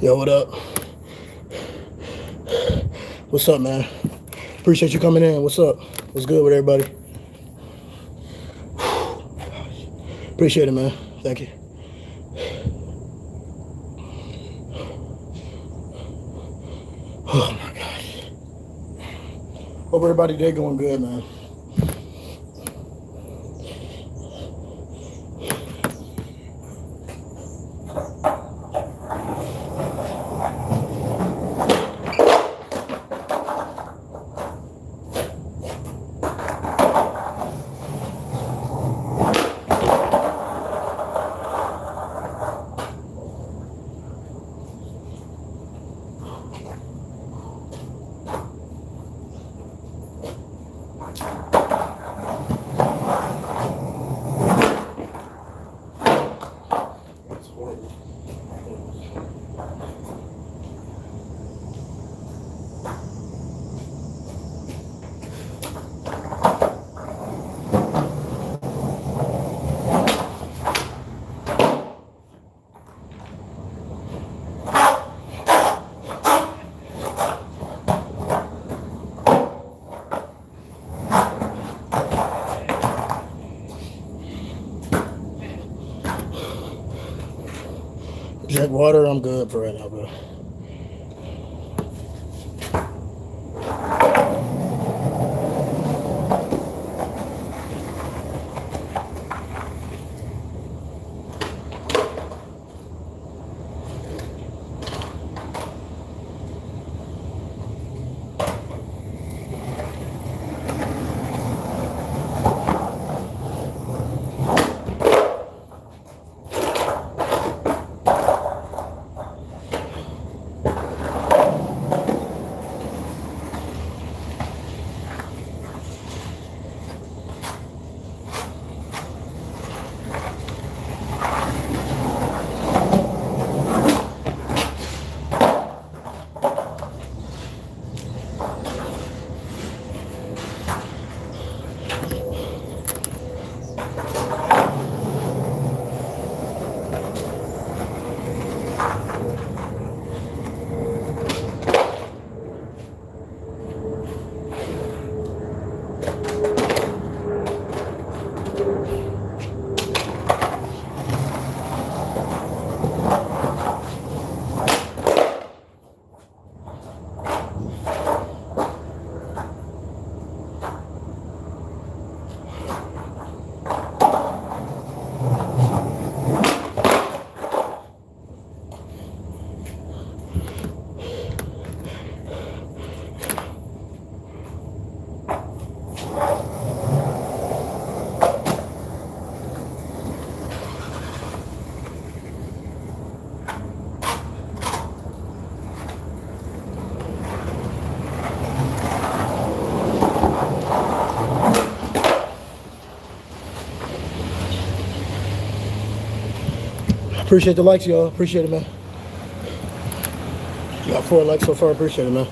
Yo, what up? What's up, man? Appreciate you coming in. What's up? What's good with everybody? Appreciate it, man. Thank you. Oh my gosh. Hope everybody day going good, man. Drink water, I'm good for right now, bro. Appreciate the likes, y'all. Appreciate it, man. Got 4 likes so far. Appreciate it, man.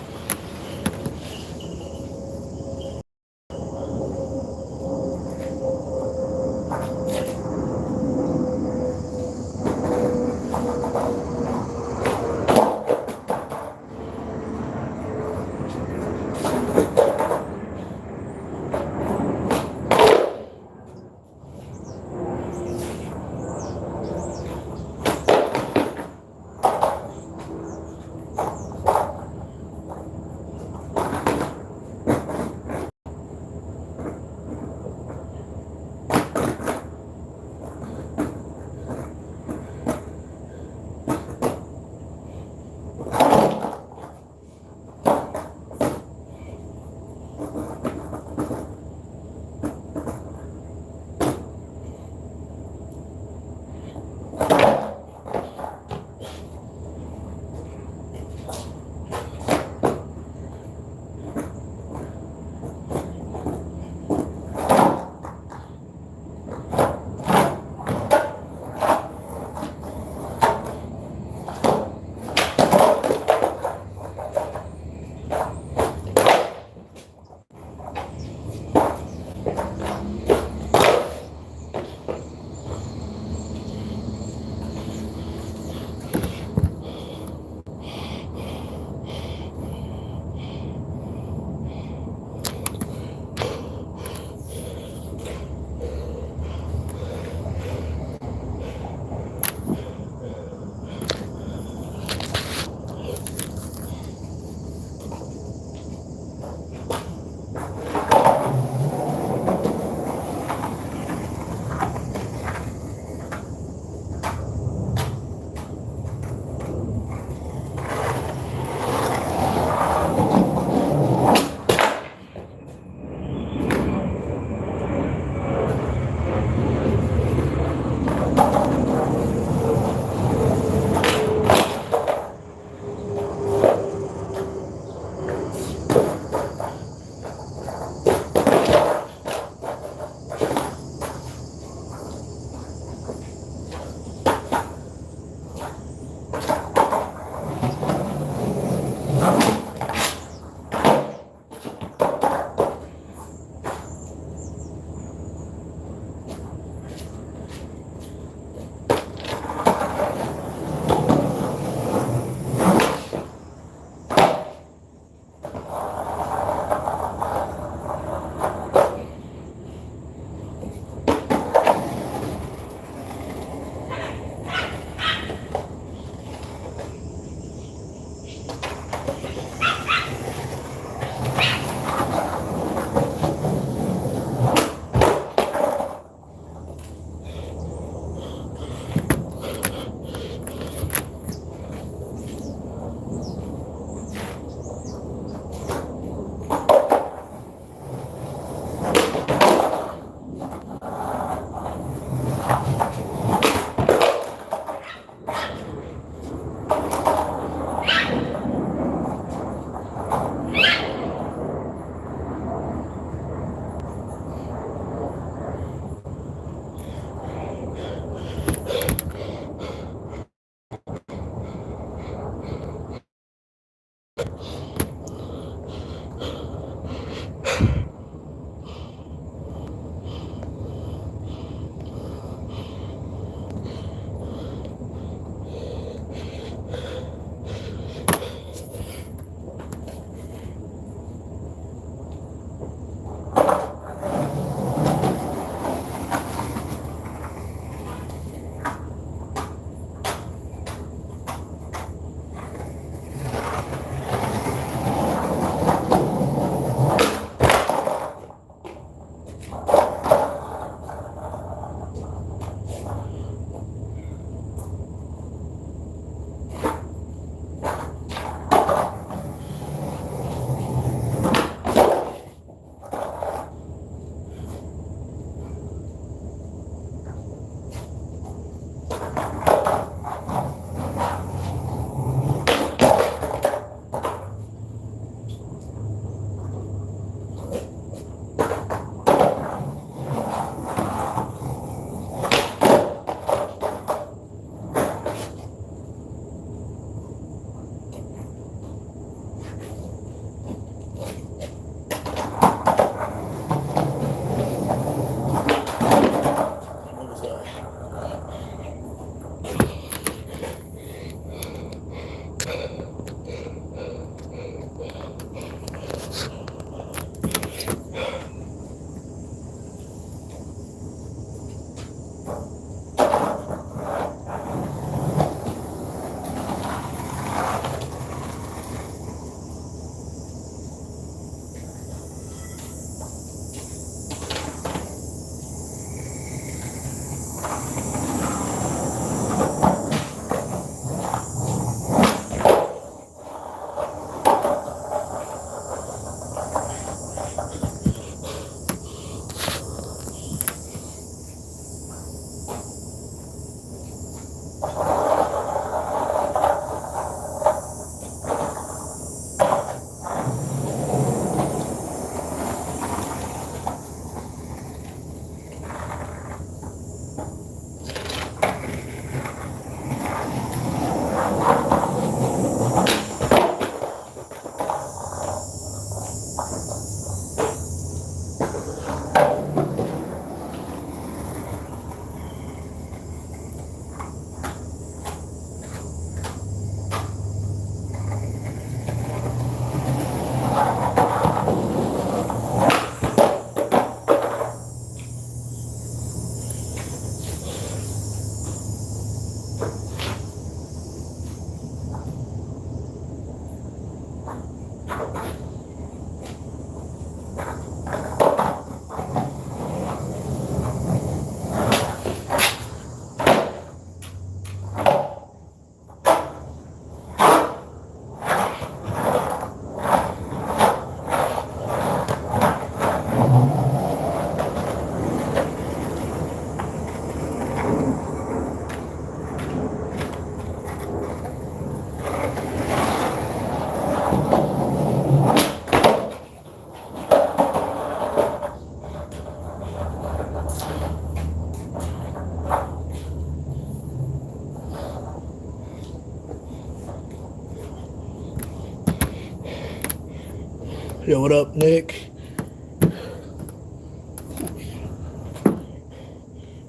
Yo, what up, Nick?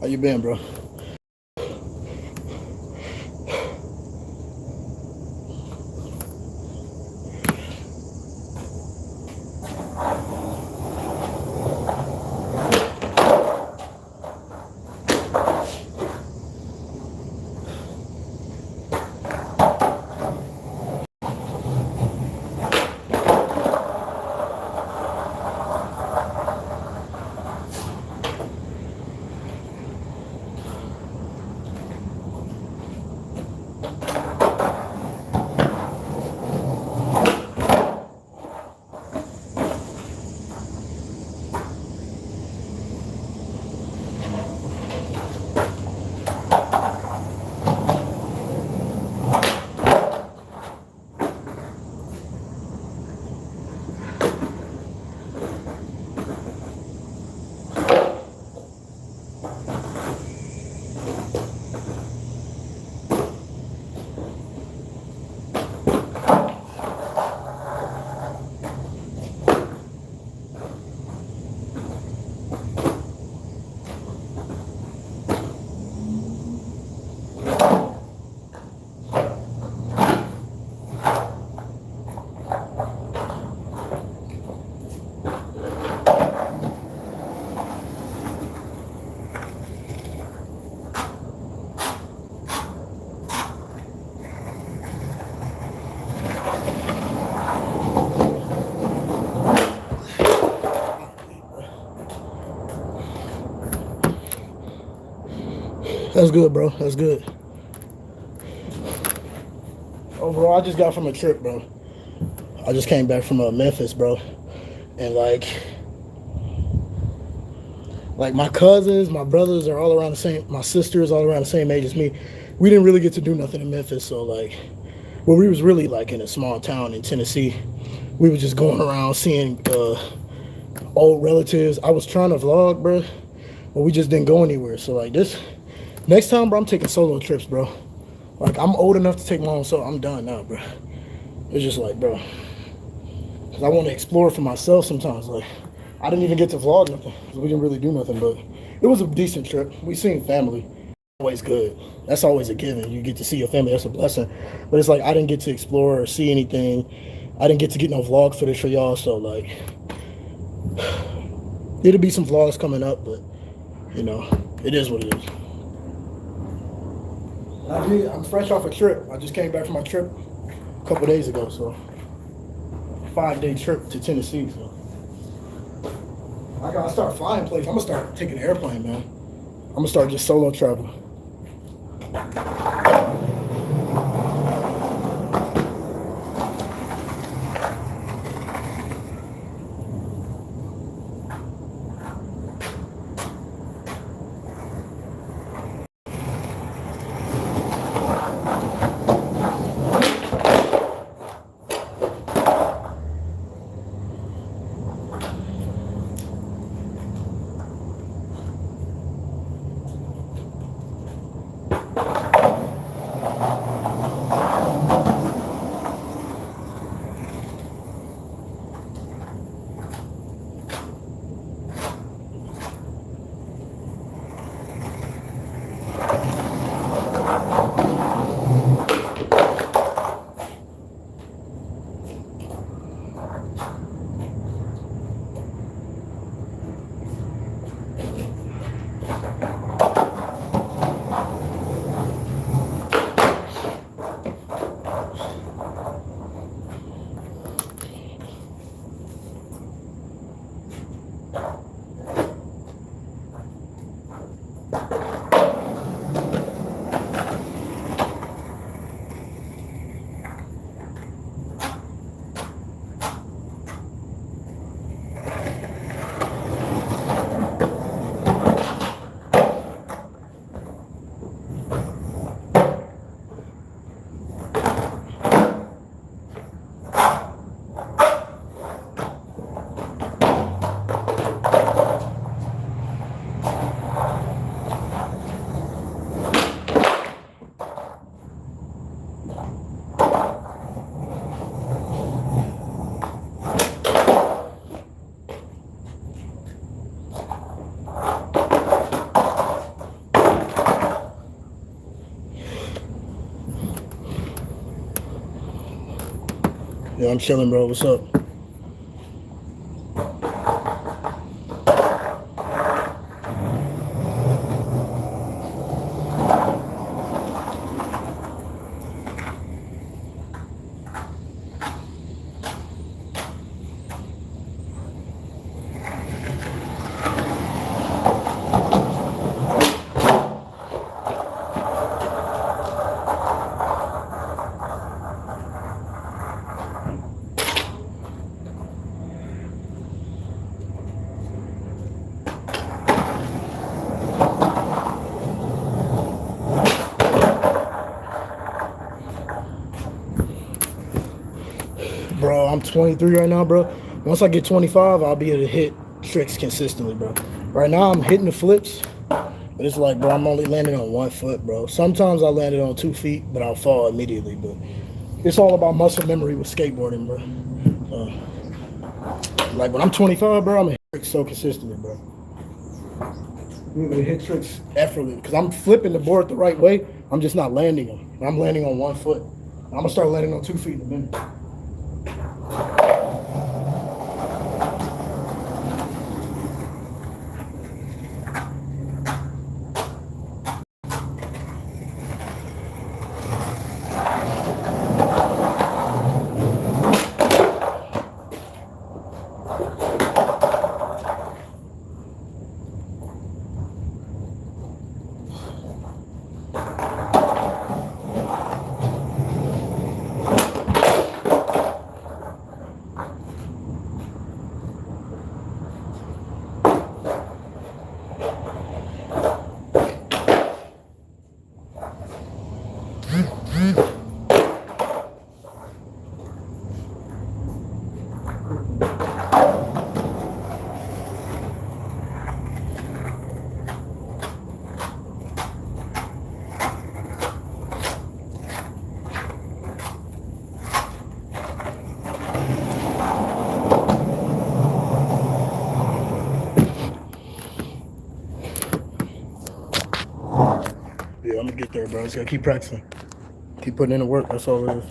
How you been, bro? That's good, bro. That's good. Oh, bro, I just got from a trip, bro. I just came back from Memphis, bro. And like my cousins, my brothers are all around the same, my sisters all around the same age as me. We didn't really get to do nothing in Memphis, so like, well, we was really like in a small town in Tennessee. We were just going around seeing old relatives. I was trying to vlog, bro, but we just didn't go anywhere. So like this, next time, bro, I'm taking solo trips, bro. Like I'm old enough to take my own solo. I'm done now, bro. It's just like, bro, 'cause I want to explore for myself sometimes. Like I didn't even get to vlog nothing. We didn't really do nothing, but it was a decent trip. We seen family. Always good. That's always a given. You get to see your family. That's a blessing. But it's like I didn't get to explore or see anything. I didn't get to get no vlog footage for y'all. So like, it'll be some vlogs coming up, but you know, it is what it is. I'm fresh off a trip. I just came back from my trip a couple days ago, so 5-day trip to Tennessee. So I gotta start flying places. I'm gonna start taking an airplane, man. I'm gonna start just solo travel. Yeah, I'm chilling, bro. What's up? Bro, I'm 23 right now, bro. Once I get 25, I'll be able to hit tricks consistently, bro. Right now, I'm hitting the flips, but it's like, bro, I'm only landing on 1 foot, bro. Sometimes I landed on 2 feet, but I'll fall immediately. But it's all about muscle memory with skateboarding, bro. Like when I'm 25, bro, I'm gonna hit tricks so consistently, bro. I'm gonna hit tricks effortlessly because I'm flipping the board the right way. I'm just not landing them. I'm landing on 1 foot. I'm gonna start landing on 2 feet in a minute. Yeah, I'm gonna get there, bro. Just gotta keep practicing. Keep putting in the work. That's all it is.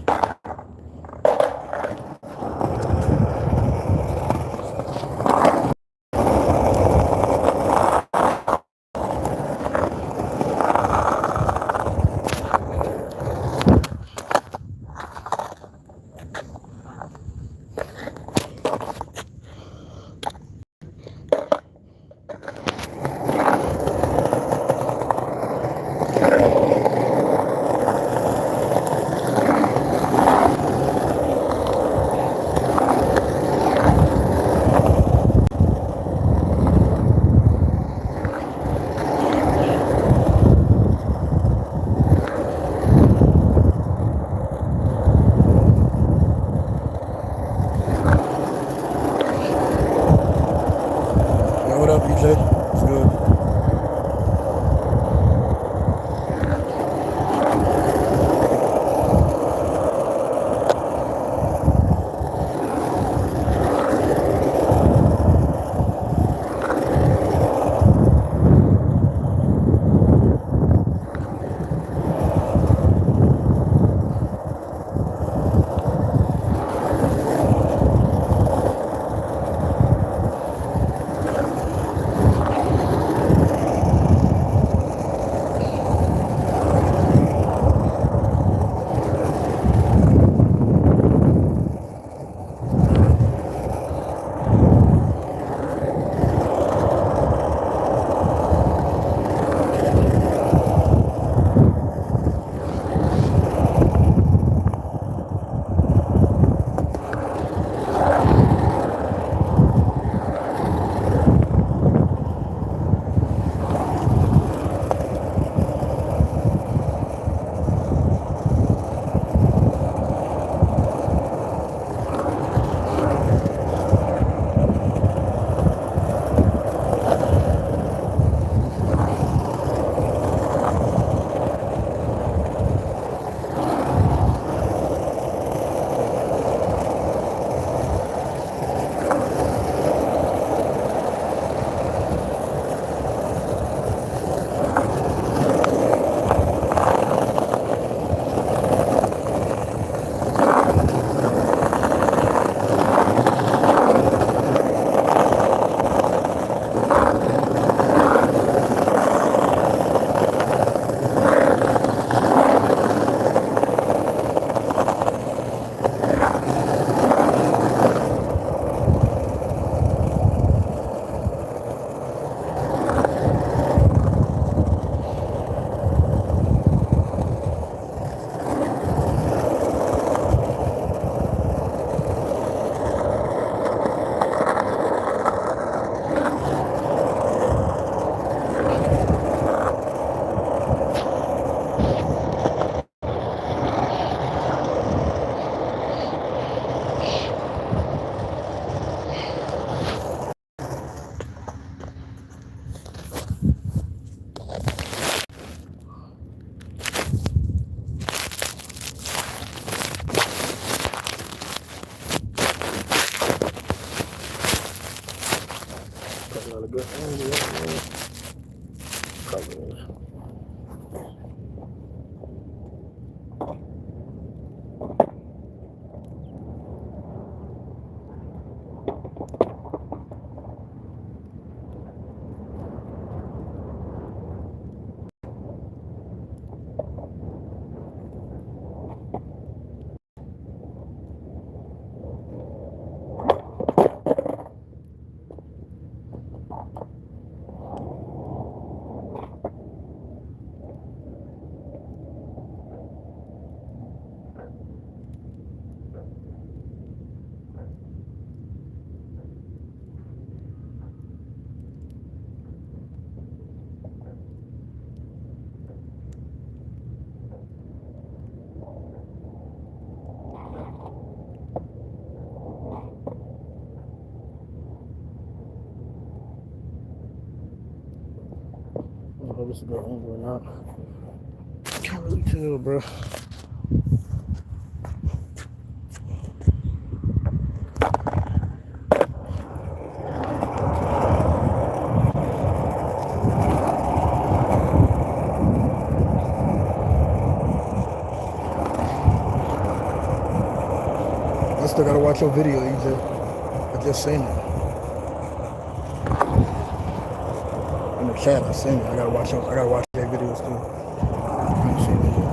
this a good angle or not. Can't really tell, bro. I still gotta watch your video, EJ. I just seen it. In the chat, I seen it. I gotta watch that video still. I ain't seen it yet.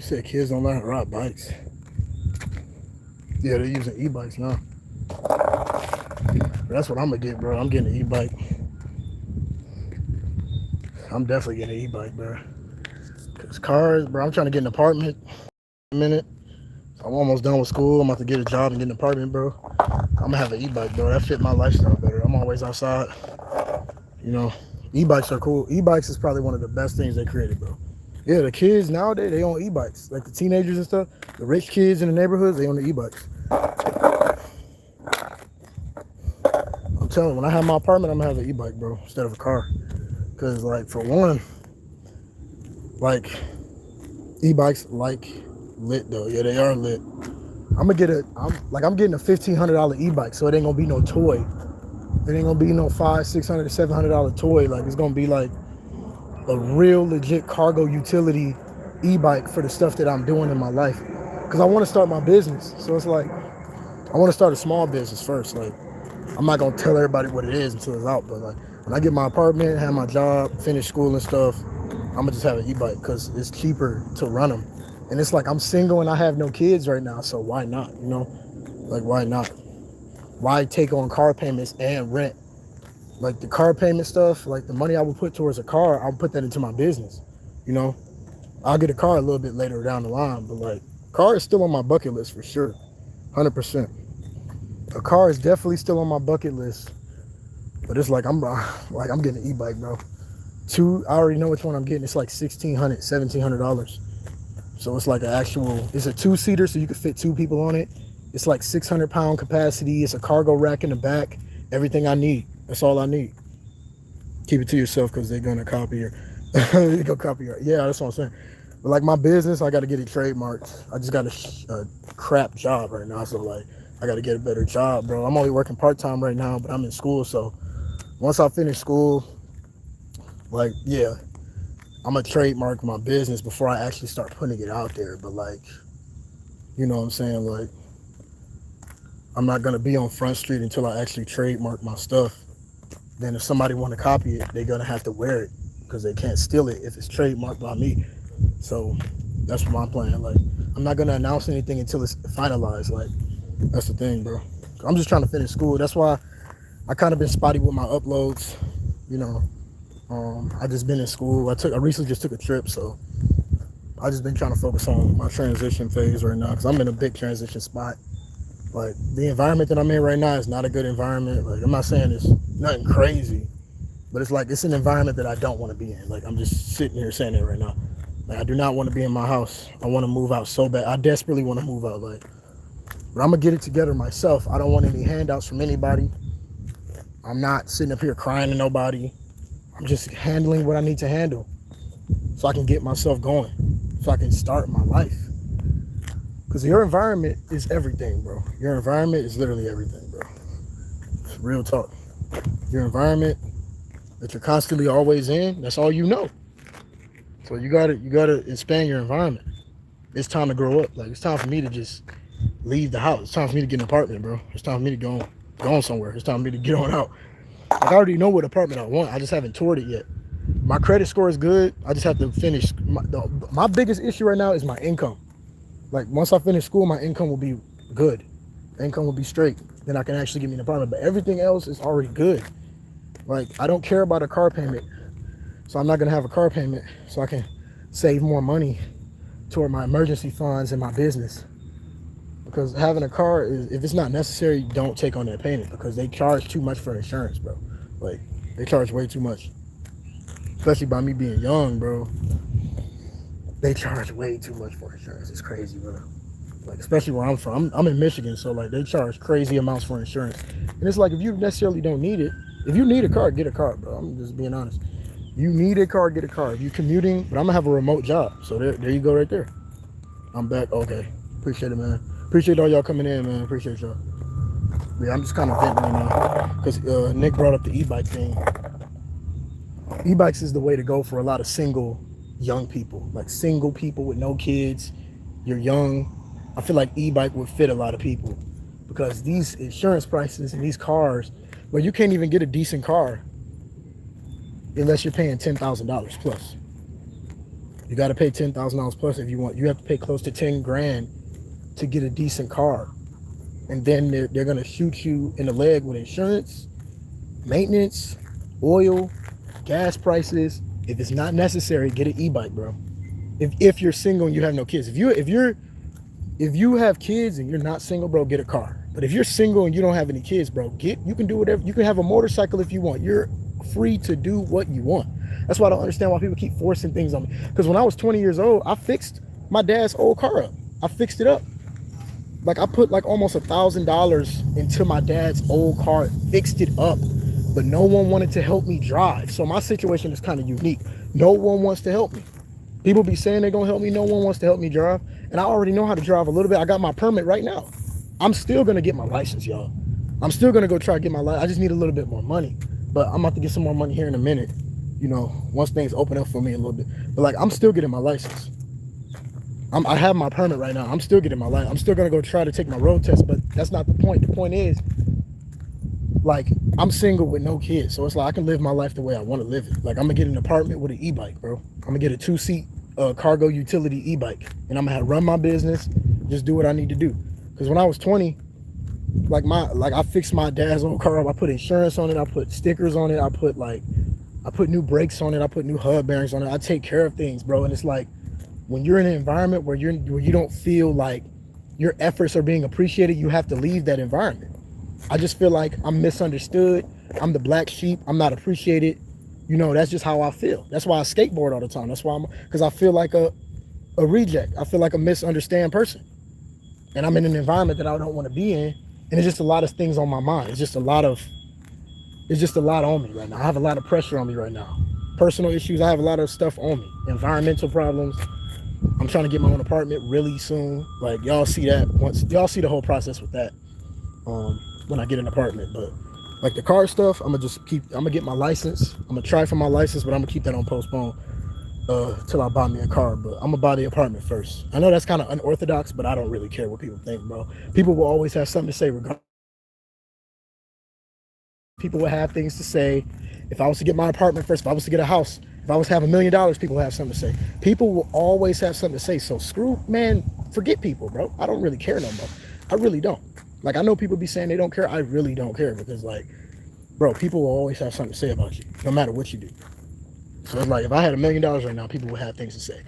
said kids don't learn how to ride bikes. Yeah, they're using e-bikes now. That's what I'm gonna get, bro. I'm getting an e-bike. I'm definitely getting an e-bike, bro. Cause cars, bro, I'm trying to get an apartment in a minute. I'm almost done with school. I'm about to get a job and get an apartment, bro. I'm gonna have an e-bike, bro. That fit my lifestyle better. I'm always outside. You know, e-bikes are cool. E-bikes is probably one of the best things they created, bro. Yeah, the kids nowadays, they own e-bikes. Like the teenagers and stuff, the rich kids in the neighborhoods, they own the e-bikes. I'm telling you, when I have my apartment, I'm gonna have an e-bike, bro, instead of a car. Cause like for one, like e-bikes like lit though. Yeah, they are lit. I'm getting a $1,500 e-bike, so it ain't gonna be no toy. It ain't gonna be no $500, $600, $700 toy. Like it's gonna be like a real legit cargo utility e-bike for the stuff that I'm doing in my life. Cause I want to start my business. So it's like I want to start a small business first. Like I'm not gonna tell everybody what it is until it's out. But like when I get my apartment, have my job, finish school and stuff, I'm gonna just have an e-bike because it's cheaper to run them. And it's like I'm single and I have no kids right now, so why not? You know, like why not? Why take on car payments and rent? Like the car payment stuff, like the money I would put towards a car, I'll put that into my business. You know, I'll get a car a little bit later down the line, but like car is still on my bucket list for sure, 100%. A car is definitely still on my bucket list, but it's like I'm getting an e-bike, bro. I already know which one I'm getting. It's like $1,600, $1,700. So it's like it's a two-seater, so you can fit two people on it. It's like 600-pound capacity. It's a cargo rack in the back. Everything I need. That's all I need. Keep it to yourself because they're gonna copy it. They're gonna copy it. Yeah, that's what I'm saying. But like my business, I got to get it trademarked. I just got a crap job right now, so like I got to get a better job, bro. I'm only working part-time right now, but I'm in school, so once I finish school, like yeah, I'm gonna trademark my business before I actually start putting it out there. But like, you know what I'm saying? Like, I'm not gonna be on Front Street until I actually trademark my stuff. Then if somebody want to copy it, they're gonna have to wear it because they can't steal it if it's trademarked by me. So that's what I'm playing. Like, I'm not gonna announce anything until it's finalized. Like, that's the thing, bro. I'm just trying to finish school. That's why I kind of been spotty with my uploads. You know, I just been in school. I recently just took a trip, so I just been trying to focus on my transition phase right now because I'm in a big transition spot. Like the environment that I'm in right now is not a good environment. Like I'm not saying it's nothing crazy, but it's like it's an environment that I don't want to be in. Like I'm just sitting here saying it right now. Like I do not want to be in my house. I want to move out so bad. I desperately want to move out. Like, but I'm gonna get it together myself. I don't want any handouts from anybody. I'm not sitting up here crying to nobody. I'm just handling what I need to handle so I can get myself going, so I can start my life. Because your environment is everything, bro. Your environment is literally everything, bro. It's real talk. Your environment that you're constantly always in, that's all you know. So you gotta expand your environment. It's time to grow up. Like it's time for me to just leave the house. It's time for me to get an apartment, bro. It's time for me to go on somewhere. It's time for me to get on out. Like, I already know what apartment I want. I just haven't toured it yet. My credit score is good. I just have to finish. My biggest issue right now is my income. Like once I finish school, my income will be good. Income will be straight. Then I can actually get me an apartment. But everything else is already good. Like I don't care about a car payment. So I'm not gonna have a car payment so I can save more money toward my emergency funds and my business. Because having a car is, if it's not necessary, don't take on that payment because they charge too much for insurance, bro. Like they charge way too much. Especially by me being young, bro. They charge way too much for insurance. It's crazy, bro. Like especially where I'm from. I'm in Michigan, so like they charge crazy amounts for insurance. And it's like if you necessarily don't need it, if you need a car, get a car, bro. I'm just being honest. You need a car, get a car. If you're commuting, but I'm gonna have a remote job. So there you go right there. I'm back. Okay. Appreciate it, man. Appreciate all y'all coming in, man. Appreciate y'all. Yeah, I'm just kind of venting right now because Nick brought up the e-bike thing. E-bikes is the way to go for a lot of single young people, like single people with no kids. You're young. I feel like e-bike would fit a lot of people because these insurance prices and these cars, well, you can't even get a decent car unless you're paying $10,000 plus. You got to pay $10,000 plus if you want. You have to pay close to 10 grand to get a decent car. And then they're going to shoot you in the leg with insurance, maintenance, oil, gas prices. If it's not necessary, get an e-bike, bro. If you're single and you have no kids. If you have kids and you're not single, bro, get a car. But if you're single and you don't have any kids, bro, you can do whatever. You can have a motorcycle if you want. You're free to do what you want. That's why I don't understand why people keep forcing things on me. Because when I was 20 years old, I fixed my dad's old car up. I fixed it up. Like I put like almost $1,000 into my dad's old car, fixed it up. But no one wanted to help me drive. So my situation is kind of unique. No one wants to help me. People be saying they're gonna help me. No one wants to help me drive. And I already know how to drive a little bit. I got my permit right now. I'm still gonna get my license, y'all. I'm still gonna go try to get my license. I just need a little bit more money. But I'm about to get some more money here in a minute. You know, once things open up for me a little bit. But like, I'm still getting my license. I have my permit right now. I'm still getting my license. I'm still gonna go try to take my road test, but that's not the point. The point is, like, I'm single with no kids, so it's like I can live my life the way I want to live it. Like, I'm gonna get an apartment with an e-bike, bro. I'm gonna get a 2-seat cargo utility e-bike, and I'm gonna run my business, just do what I need to do. Because when I was 20, I fixed my dad's old car up. I put insurance on it. I put stickers on it. I put new brakes on it. I put new hub bearings on it. I take care of things, bro. And it's like, when you're in an environment where you don't feel like your efforts are being appreciated, you have to leave that environment. I just feel like I'm misunderstood. I'm the black sheep. I'm not appreciated. You know, that's just how I feel. That's why I skateboard all the time. That's why because I feel like a reject. I feel like a misunderstood person. And I'm in an environment that I don't want to be in. And it's just a lot of things on my mind. It's just a lot on me right now. I have a lot of pressure on me right now. Personal issues. I have a lot of stuff on me. Environmental problems. I'm trying to get my own apartment really soon. Like, y'all see that once. Y'all see the whole process with that when I get an apartment. But like the car stuff, I'm gonna get my license. I'm gonna try for my license, but I'm gonna keep that on postpone till I buy me a car. But I'm gonna buy the apartment first. I know that's kind of unorthodox, but I don't really care what people think, bro. People will always have something to say regardless. People will have things to say. If I was to get my apartment first, if I was to get a house, if I was to have $1 million, people will have something to say. People will always have something to say. So forget people, bro. I don't really care no more. I really don't. Like, I know people be saying they don't care. I really don't care because, like, bro, people will always have something to say about you, no matter what you do. So it's like, if I had $1 million right now, people would have things to say.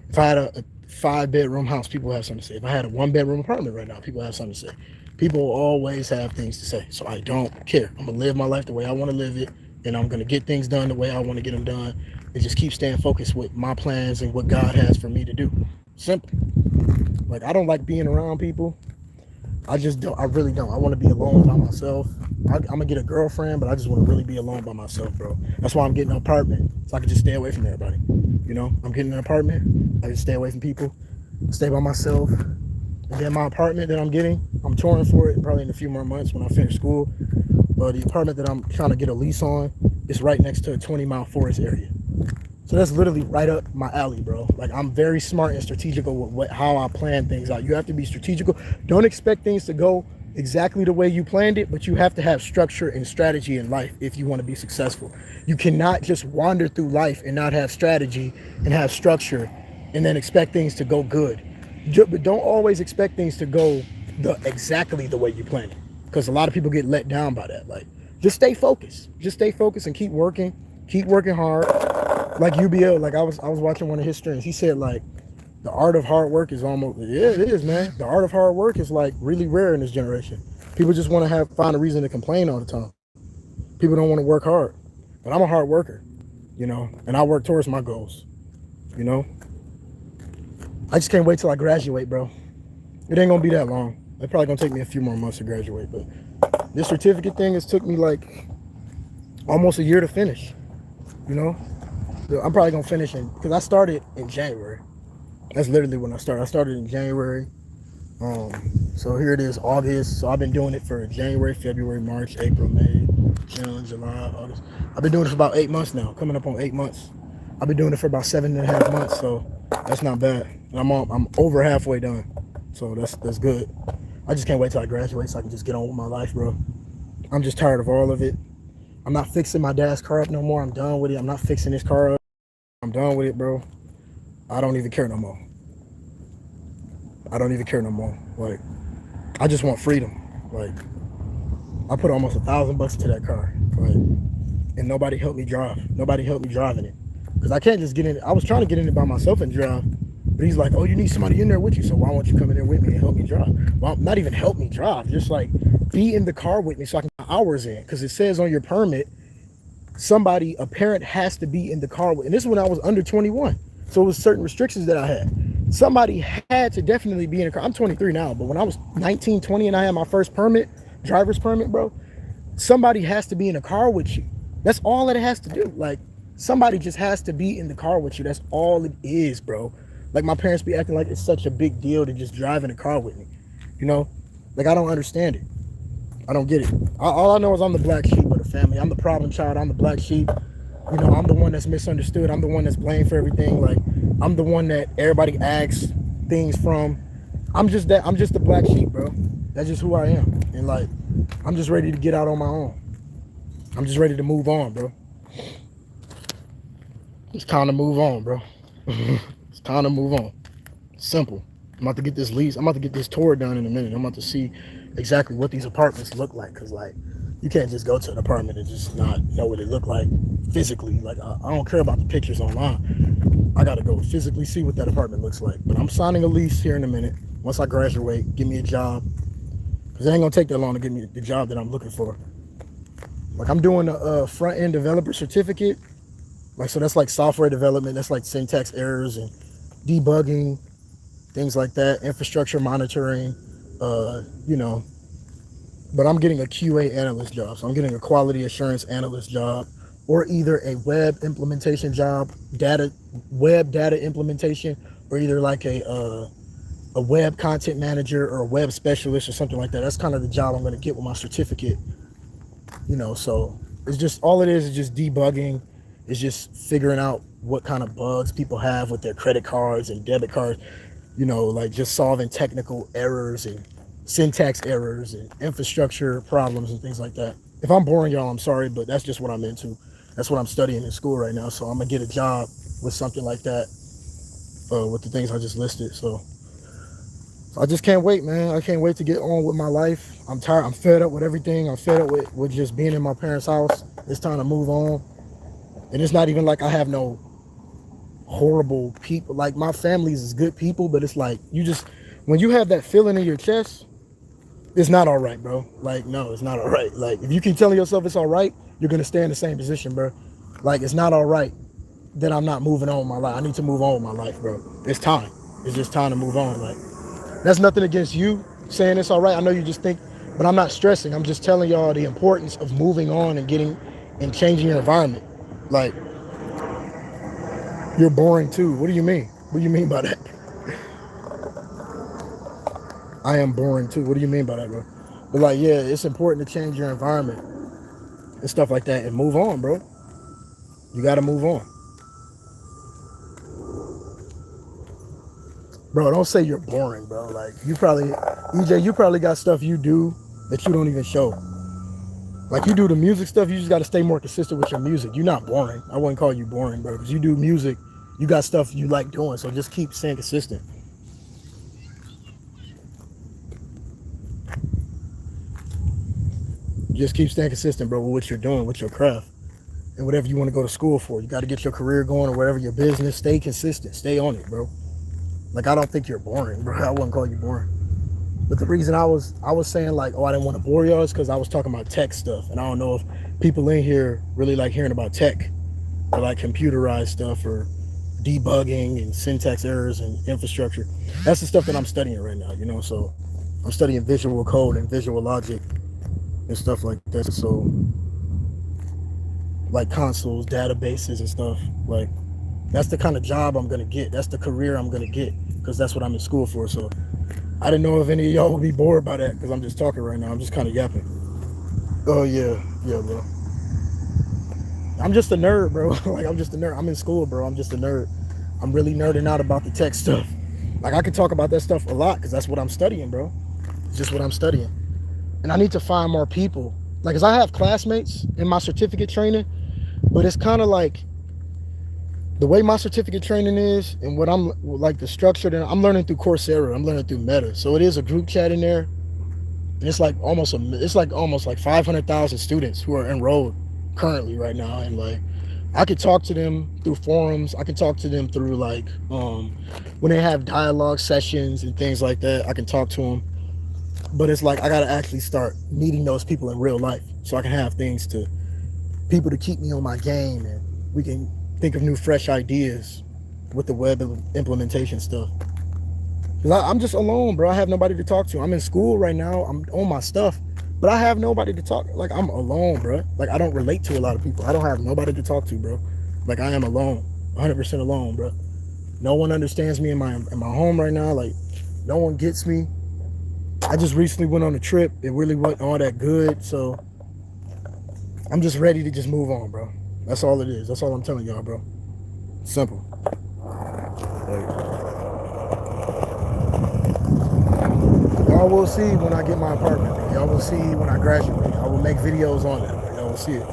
If I had a 5-bedroom house, people would have something to say. If I had a 1-bedroom apartment right now, people would have something to say. People will always have things to say. So I don't care. I'm gonna live my life the way I want to live it, and I'm gonna get things done the way I want to get them done, and just keep staying focused with my plans and what God has for me to do. Simple. Like, I don't like being around people. I just don't. I really don't. I want to be alone by myself. I'm gonna get a girlfriend, but I just want to really be alone by myself, bro. That's why I'm getting an apartment, so I can just stay away from everybody. You know, I'm getting an apartment. I can stay away from people, stay by myself. And then my apartment that I'm getting, I'm touring for it probably in a few more months when I finish school. But the apartment that I'm trying to get a lease on is right next to a 20-mile forest area. So that's literally right up my alley, bro. Like, I'm very smart and strategical with how I plan things out. You have to be strategical. Don't expect things to go exactly the way you planned it, but you have to have structure and strategy in life if you want to be successful. You cannot just wander through life and not have strategy and have structure and then expect things to go good. But don't always expect things to go exactly the way you planned it, because a lot of people get let down by that. Like, just stay focused. Just stay focused and keep working hard. Like UBL, like I was watching one of his streams. He said, like, the art of hard work is almost, yeah, it is, man. The art of hard work is like really rare in this generation. People just want to find a reason to complain all the time. People don't want to work hard, but I'm a hard worker, you know, and I work towards my goals, you know. I just can't wait till I graduate, bro. It ain't gonna be that long. It's probably gonna take me a few more months to graduate, but this certificate thing has took me like almost a year to finish, you know. I'm probably gonna finish because I started in January. That's literally when I started. I started in January. So here it is, August. So I've been doing it for January, February, March, April, May, June, July, August. I've been doing it for about 8 months now, coming up on 8 months. I've been doing it for about 7.5 months, so that's not bad. And I'm over halfway done, so that's good. I just can't wait till I graduate so I can just get on with my life, bro. I'm just tired of all of it. I'm not fixing my dad's car up no more. I'm done with it. I'm not fixing this car up. I'm done with it, bro. I don't even care no more. I don't even care no more. Like, I just want freedom. Like, I put almost $1,000 into that car. Like, and nobody helped me drive. Nobody helped me drive in it. Because I can't just get in it. I was trying to get in it by myself and drive. But he's like, oh, you need somebody in there with you. So why won't you come in there with me and help me drive? Well, not even help me drive. Just like be in the car with me so I can get hours in. Because it says on your permit, a parent has to be in the car with. And this is when I was under 21. So it was certain restrictions that I had. Somebody had to definitely be in the car. I'm 23 now. But when I was 19, 20 and I had my first permit, driver's permit, bro, somebody has to be in a car with you. That's all that it has to do. Like, somebody just has to be in the car with you. That's all it is, bro. Like, my parents be acting like it's such a big deal to just drive in a car with me. You know? Like, I don't understand it. I don't get it. All I know is I'm the black sheep of the family. I'm the problem child. I'm the black sheep. You know, I'm the one that's misunderstood. I'm the one that's blamed for everything. Like, I'm the one that everybody asks things from. I'm just the black sheep, bro. That's just who I am. And, like, I'm just ready to get out on my own. I'm just ready to move on, bro. It's time to move on, bro. It's time to move on. Simple. I'm about to get this lease. I'm about to get this tour done in a minute. I'm about to see exactly what these apartments look like. Because, like, you can't just go to an apartment and just not know what it look like physically. Like, I don't care about the pictures online. I got to go physically see what that apartment looks like. But I'm signing a lease here in a minute. Once I graduate, give me a job. Because it ain't going to take that long to get me the job that I'm looking for. Like, I'm doing a front-end developer certificate. Like, so that's like software development. That's like syntax errors and debugging, things like that, infrastructure monitoring, you know. But I'm getting a QA analyst job. So I'm getting a quality assurance analyst job, or either a web implementation job, web data implementation, or either like a web content manager or a web specialist or something like that. That's kind of the job I'm going to get with my certificate. You know, so it's just, all it is just debugging. It's just figuring out what kind of bugs people have with their credit cards and debit cards, you know, like just solving technical errors and syntax errors and infrastructure problems and things like that. If I'm boring y'all, I'm sorry, but that's just what I'm into. That's what I'm studying in school right now. So I'm gonna get a job with something like that, with the things I just listed. So I just can't wait, man. I can't wait to get on with my life. I'm tired. I'm fed up with everything. I'm fed up with just being in my parents' house. It's time to move on. And it's not even like I have no horrible people. Like, my family's is good people, but it's like, you just, when you have that feeling in your chest, it's not all right, bro. Like, no, it's not all right. Like, if you keep telling yourself it's all right, you're going to stay in the same position, bro. Like, it's not all right that I'm not moving on with my life. I need to move on with my life, bro. It's time. It's just time to move on. Like, that's nothing against you saying it's all right. I know you just think, but I'm not stressing. I'm just telling y'all the importance of moving on and getting and changing your environment. Like, you're boring too. What do you mean? What do you mean by that? I am boring too. What do you mean by that, bro? But like, yeah, it's important to change your environment and stuff like that and move on, bro. You got to move on. Bro, don't say you're boring, bro. Like, you probably, EJ, you probably got stuff you do that you don't even show. Like, you do the music stuff, you just got to stay more consistent with your music. You're not boring. I wouldn't call you boring, bro, because you do music. You got stuff you like doing, so just keep staying consistent. Just keep staying consistent, bro, with what you're doing, with your craft, and whatever you want to go to school for. You got to get your career going or whatever your business. Stay consistent. Stay on it, bro. Like, I don't think you're boring, bro. I wouldn't call you boring. But the reason I was saying, like, oh, I didn't want to bore y'all is because I was talking about tech stuff. And I don't know if people in here really like hearing about tech or like computerized stuff or debugging and syntax errors and infrastructure. That's the stuff that I'm studying right now, you know. So I'm studying visual code and visual logic and stuff like that. So, like, consoles, databases and stuff. Like, that's the kind of job I'm going to get. That's the career I'm going to get because that's what I'm in school for. So I didn't know if any of y'all would be bored by that because I'm just talking right now. I'm just kind of yapping. Oh, yeah, bro. I'm just a nerd, bro. Like, I'm just a nerd. I'm in school, bro. I'm just a nerd. I'm really nerding out about the tech stuff. Like, I could talk about that stuff a lot because that's what I'm studying, bro. It's just what I'm studying. And I need to find more people. Like, because I have classmates in my certificate training, but it's kind of like, The way my certificate training is and what I'm like the structure that I'm learning through Coursera, I'm learning through Meta. So it is a group chat in there. And it's like almost like 500,000 students who are enrolled currently right now. And like I could talk to them through forums. I can talk to them through like when they have dialogue sessions and things like that. I can talk to them. But it's like I gotta actually start meeting those people in real life so I can have things to people to keep me on my game, and we can think of new fresh ideas with the web implementation stuff. Because I'm just alone, bro. I have nobody to talk to. I'm in school right now. I'm on my stuff, but I have nobody to talk. Like I'm alone, bro. Like I don't relate to a lot of people. I don't have nobody to talk to, bro. Like I am alone, 100% alone, bro. No one understands me in my home right now. Like no one gets me. I just recently went on a trip. It really wasn't all that good, so I'm just ready to just move on, bro. That's all it is. That's all I'm telling y'all, bro. Simple. Like, y'all will see when I get my apartment. Y'all will see when I graduate. I will make videos on it. Y'all will see it.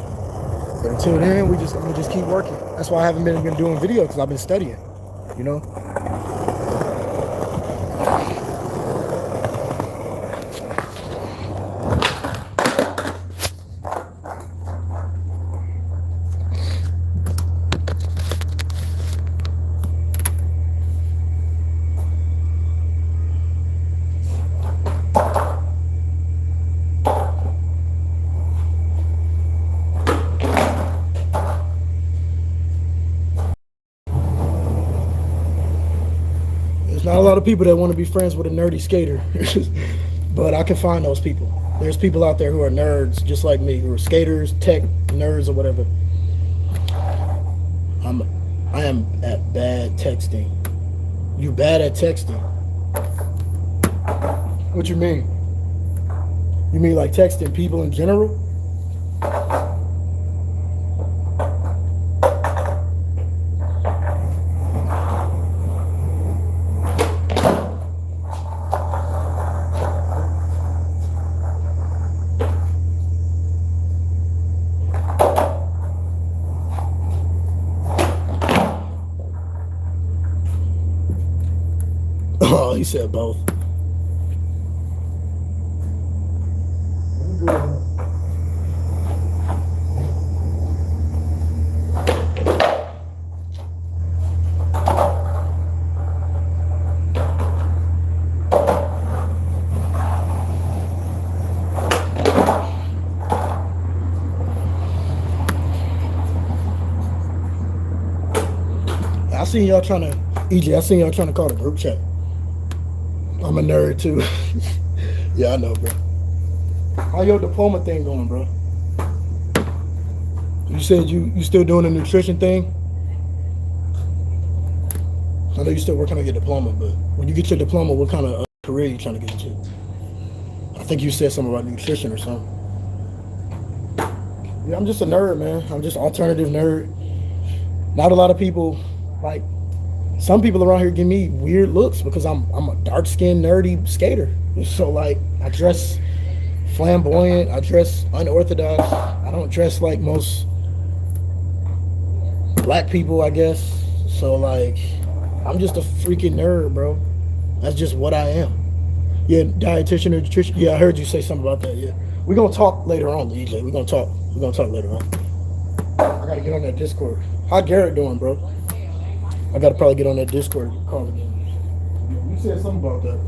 But until then, I'm gonna just keep working. That's why I haven't been doing videos because I've been studying. You know. There's not a lot of people that want to be friends with a nerdy skater, but I can find those people. There's people out there who are nerds just like me, who are skaters, tech nerds, or whatever. I'm, I am at bad texting. You bad at texting? What you mean? You mean like texting people in general? Oh, he said both. I seen y'all trying to, EJ, I seen y'all trying to call the group chat. I'm a nerd too. Yeah, I know, bro. How your diploma thing going, bro? You said you still doing the nutrition thing? I know you're still working on your diploma, but when you get your diploma, what kind of career you trying to get into? I think you said something about nutrition or something. Yeah, I'm just a nerd, man. I'm just alternative nerd. Not a lot of people, like, some people around here give me weird looks because I'm a dark-skinned, nerdy skater. So, like, I dress flamboyant. I dress unorthodox. I don't dress like most black people, I guess. So, like, I'm just a freaking nerd, bro. That's just what I am. Yeah, dietitian or nutrition. Yeah, I heard you say something about that. Yeah, we're gonna talk later on, EJ. We're gonna talk. We're gonna talk later on. I gotta get on that Discord. How Garrett doing, bro? I gotta probably get on that Discord and call again. You said something about that.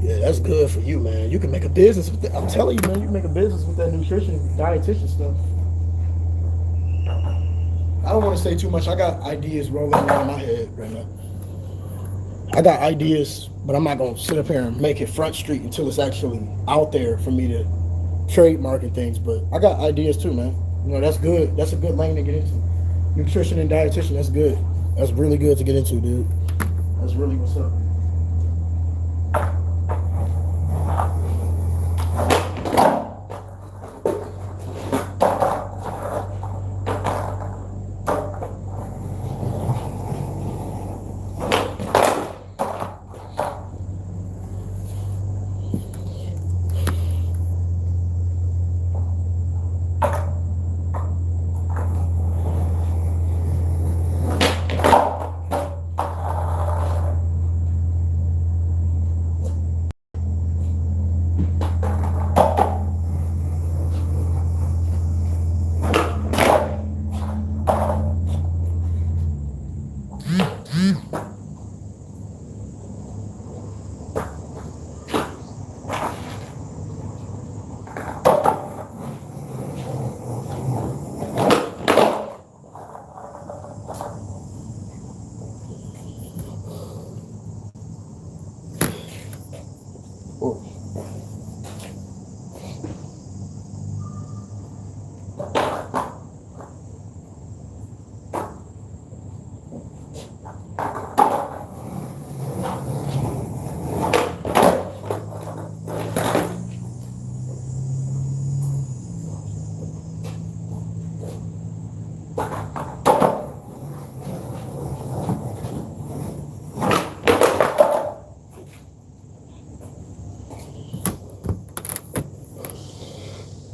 Yeah, that's good for you, man. You can make a business with that. I'm telling you, man, you can make a business with that nutrition, dietitian stuff. I don't want to say too much. I got ideas rolling around my head right now. I got ideas, but I'm not gonna sit up here and make it front street until it's actually out there for me to trademark and things. But I got ideas too, man. You know, that's good. That's a good lane to get into. Nutrition and dietitian, that's good. That's really good to get into, dude. That's really what's up.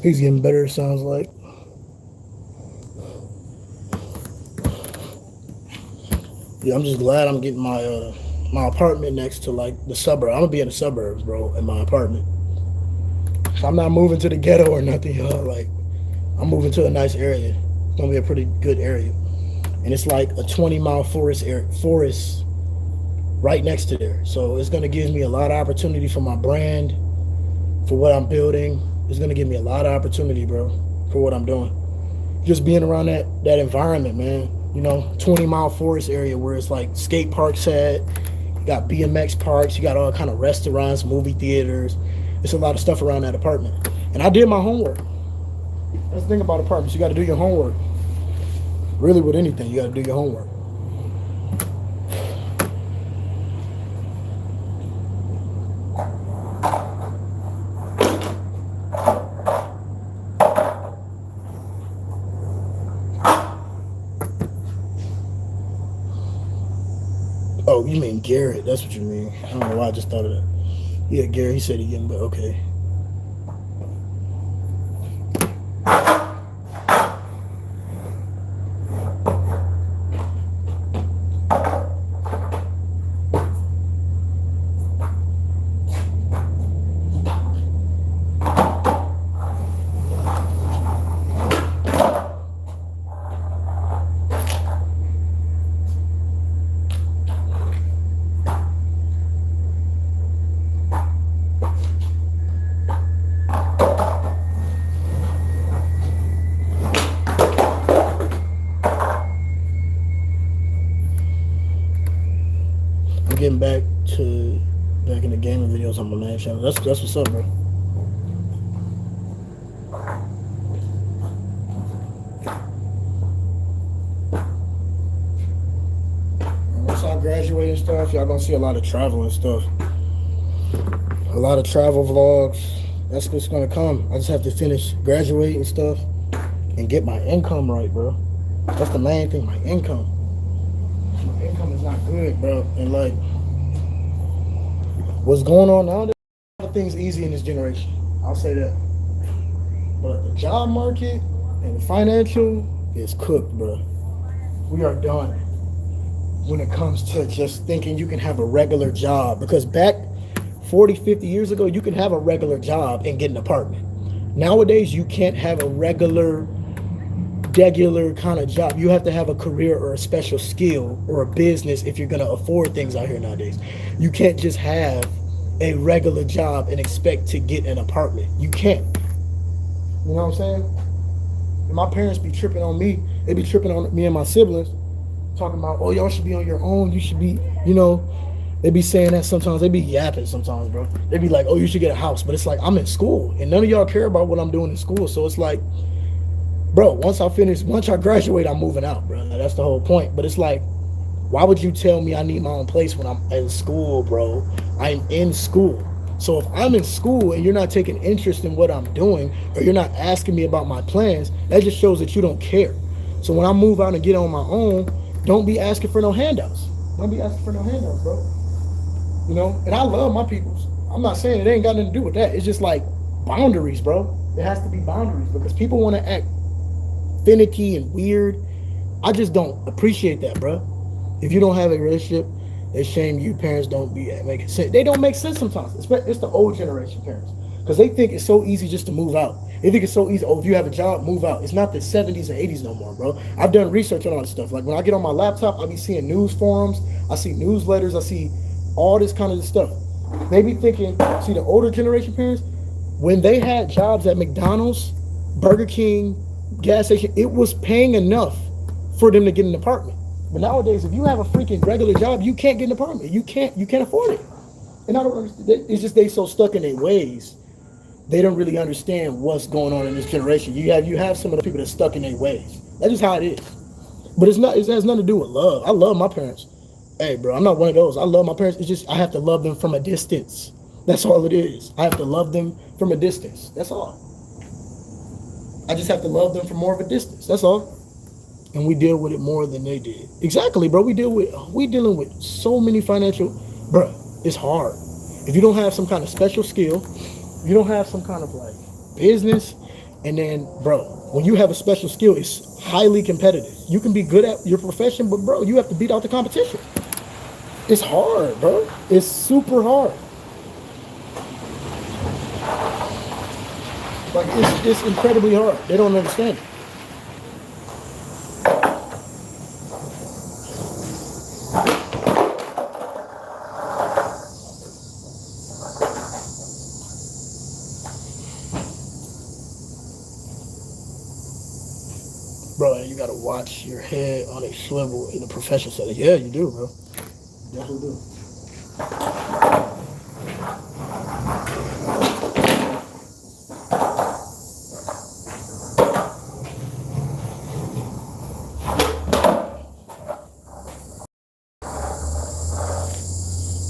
He's getting better, it sounds like. Yeah, I'm just glad I'm getting my apartment next to like the suburb. I'm gonna be in the suburbs, bro, in my apartment. So I'm not moving to the ghetto or nothing, y'all. Like I'm moving to a nice area. It's gonna be a pretty good area, and it's like a 20-mile forest right next to there. So it's gonna give me a lot of opportunity for my brand, for what I'm building. It's gonna give me a lot of opportunity, bro, for what I'm doing. Just being around that environment, man. 20-mile forest area where it's like skate parks at. You got BMX parks. You got all kind of restaurants, movie theaters. It's a lot of stuff around that apartment. And I did my homework. That's the thing about apartments. You got to do your homework. Really, with anything, you got to do your homework. Oh, you mean Garrett? That's what you mean. I don't know why I just thought of that. Yeah, Garrett. He said he getting, but okay. I'm getting back in the gaming videos on my main channel. That's what's up, bro. Once I graduate and stuff, y'all gonna see a lot of travel and stuff. A lot of travel vlogs. That's what's gonna come. I just have to finish graduating and stuff and get my income right, bro. That's the main thing, my income. My income is not good, bro. And like what's going on now, a lot of things easy in this generation. I'll say that. But the job market and the financial is cooked, bro. We are done when it comes to just thinking you can have a regular job. Because back 40, 50 years ago, you can have a regular job and get an apartment. Nowadays, you can't have a regular kind of job. You have to have a career or a special skill or a business if you're going to afford things out here nowadays. You can't just have a regular job and expect to get an apartment. You can't. You know what I'm saying? And my parents be tripping on me. They be tripping on me and my siblings, talking about, oh, y'all should be on your own. You should be, they be saying that sometimes. They be yapping sometimes, bro. They be like, oh, you should get a house. But it's like, I'm in school, and none of y'all care about what I'm doing in school. So it's like, bro, once I graduate, I'm moving out, bro. That's the whole point. But it's like, why would you tell me I need my own place when I'm in school, bro? I'm in school. So if I'm in school and you're not taking interest in what I'm doing, or you're not asking me about my plans, that just shows that you don't care. So when I move out and get on my own, don't be asking for no handouts. Don't be asking for no handouts, bro. And I love my peoples. I'm not saying it ain't got nothing to do with that. It's just like boundaries, bro. There has to be boundaries because people want to act finicky and weird. I just don't appreciate that, bro. If you don't have a relationship, they shame you. Parents don't be making sense. They don't make sense sometimes. It's the old generation parents because they think it's so easy just to move out. They think it's so easy. Oh, if you have a job, move out. It's not the 70s and 80s no more, bro. I've done research on all this stuff. Like when I get on my laptop, I be seeing news forums. I see newsletters. I see all this kind of stuff. They be thinking, see, the older generation parents, when they had jobs at McDonald's, Burger King, gas station, it was paying enough for them to get an apartment. But nowadays, if you have a freaking regular job, you can't get an apartment. You can't afford it. And I don't understand. It's just they so stuck in their ways. They don't really understand what's going on in this generation. You have some of the people that's stuck in their ways. That's just how it is. But it has nothing to do with love. I love my parents. Hey, bro, I'm not one of those. I love my parents. It's just I have to love them from a distance. That's all it is. I have to love them from a distance. That's all. I just have to love them from more of a distance. That's all. And we deal with it more than they did. Exactly, bro. We dealing with so many financial, bro. It's hard. If you don't have some kind of special skill, if you don't have some kind of like business, And then, bro, when you have a special skill, it's highly competitive. You can be good at your profession, but bro, you have to beat out the competition. It's hard, bro. It's super hard. Like it's incredibly hard. They don't understand it. Bro, you gotta watch your head on a swivel in a professional setting. Yeah, you do, bro. You definitely do.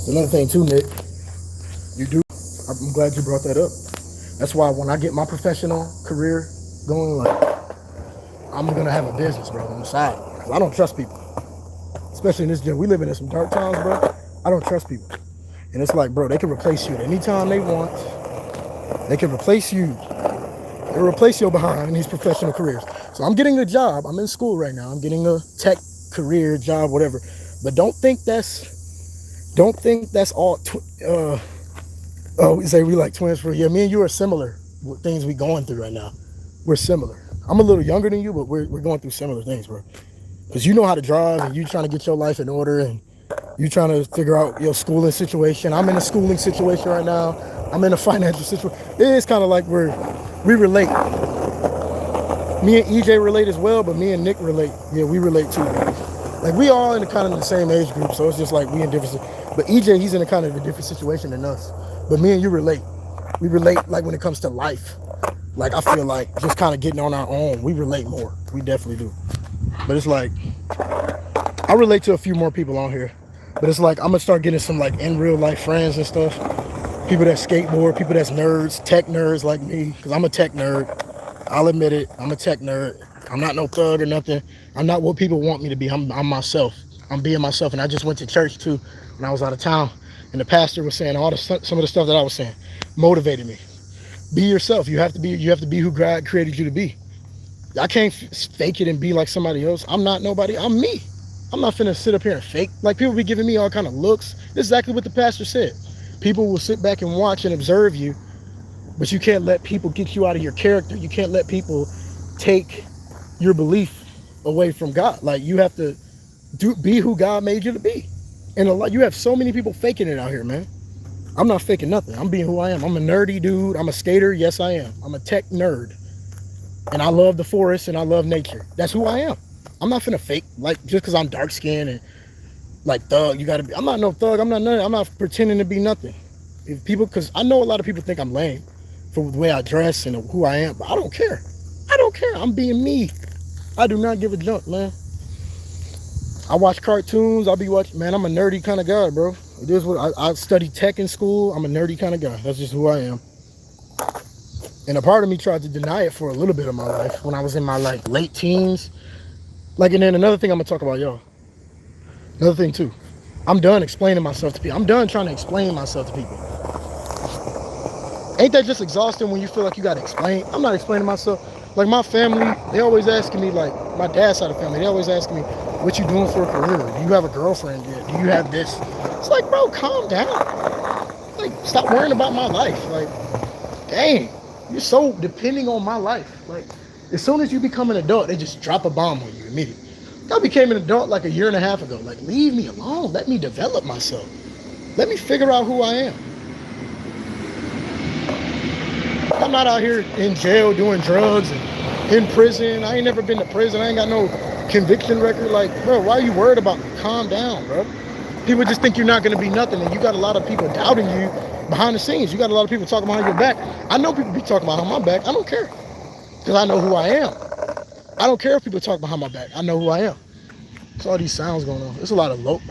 Another thing too, Nick, you do. I'm glad you brought that up. That's why when I get my professional career going, like I'm gonna have a business, bro, on the side. Cause I don't trust people, especially in this gym. We living in some dark times, bro. I don't trust people, and it's like, bro, they can replace you at any time they want. They can replace you. They replace your behind in these professional careers. So I'm getting a job. I'm in school right now. I'm getting a tech career job, whatever. But don't think that's all. We say we like twins for yeah. Me and you are similar with things we going through right now. We're similar. I'm a little younger than you, but we're going through similar things, bro. Because you know how to drive, and you trying to get your life in order, and you trying to figure out your schooling situation. I'm in a schooling situation right now. I'm in a financial situation. It is kind of like we relate. Me and EJ relate as well, but me and Nick relate. Yeah, we relate too. Like we all in kind of the same age group, so it's just like we in different. But EJ, he's in a kind of a different situation than us. But me and you relate. We relate like when it comes to life. Like I feel like just kind of getting on our own, we relate more. We definitely do. But it's like I relate to a few more people on here. But it's like I'm gonna start getting some like in real life friends and stuff. People that skateboard, people that's nerds, tech nerds like me, because I'm a tech nerd. I'll admit it. I'm a tech nerd. I'm not no thug or nothing. I'm not what people want me to be. I'm myself. I'm being myself. And I just went to church too when I was out of town. And the pastor was saying some of the stuff that I was saying motivated me. Be yourself. You have to be who God created you to be. I can't fake it and be like somebody else. I'm not nobody. I'm me. I'm not finna sit up here and fake. Like people be giving me all kind of looks. This is exactly what the pastor said. People will sit back and watch and observe you, but you can't let people get you out of your character. You can't let people take your belief away from God. Like you have to be who God made you to be. And you have so many people faking it out here, man. I'm not faking nothing. I'm being who I am. I'm a nerdy dude. I'm a skater. Yes, I am. I'm a tech nerd. And I love the forest and I love nature. That's who I am. I'm not finna fake, like, just because I'm dark skinned and like thug, you gotta be. I'm not no thug. I'm not nothing. I'm not pretending to be nothing. If people, because I know a lot of people think I'm lame for the way I dress and who I am, but I don't care. I don't care. I'm being me. I do not give a junk, man. I watch cartoons. I'll be watching, man, I'm a nerdy kind of guy, bro. It is what I studied tech in school. I'm a nerdy kind of guy. That's just who I am. And a part of me tried to deny it for a little bit of my life when I was in my like late teens. Like, and then another thing I'm gonna talk about, y'all. Another thing too. I'm done explaining myself to people. I'm done trying to explain myself to people. Ain't that just exhausting when you feel like you gotta explain? I'm not explaining myself. Like my family, they always asking me, like my dad's side of the family, they always asking me, what you doing for a career? Do you have a girlfriend yet? Do you have this? It's like, bro, calm down. Like, stop worrying about my life. Like, dang, you're so depending on my life. Like, as soon as you become an adult, they just drop a bomb on you immediately. I became an adult like a year and a half ago. Like, leave me alone. Let me develop myself. Let me figure out who I am. I'm not out here in jail doing drugs and in prison. I ain't never been to prison. I ain't got no conviction record. Like, bro, why are you worried about me? Calm down, bro. People just think you're not going to be nothing, and you got a lot of people doubting you behind the scenes. You got a lot of people talking behind your back. I know people be talking behind my back. I don't care, because I know who I am. I don't care if people talk behind my back. I know who I am. There's all these sounds going on. There's a lot of low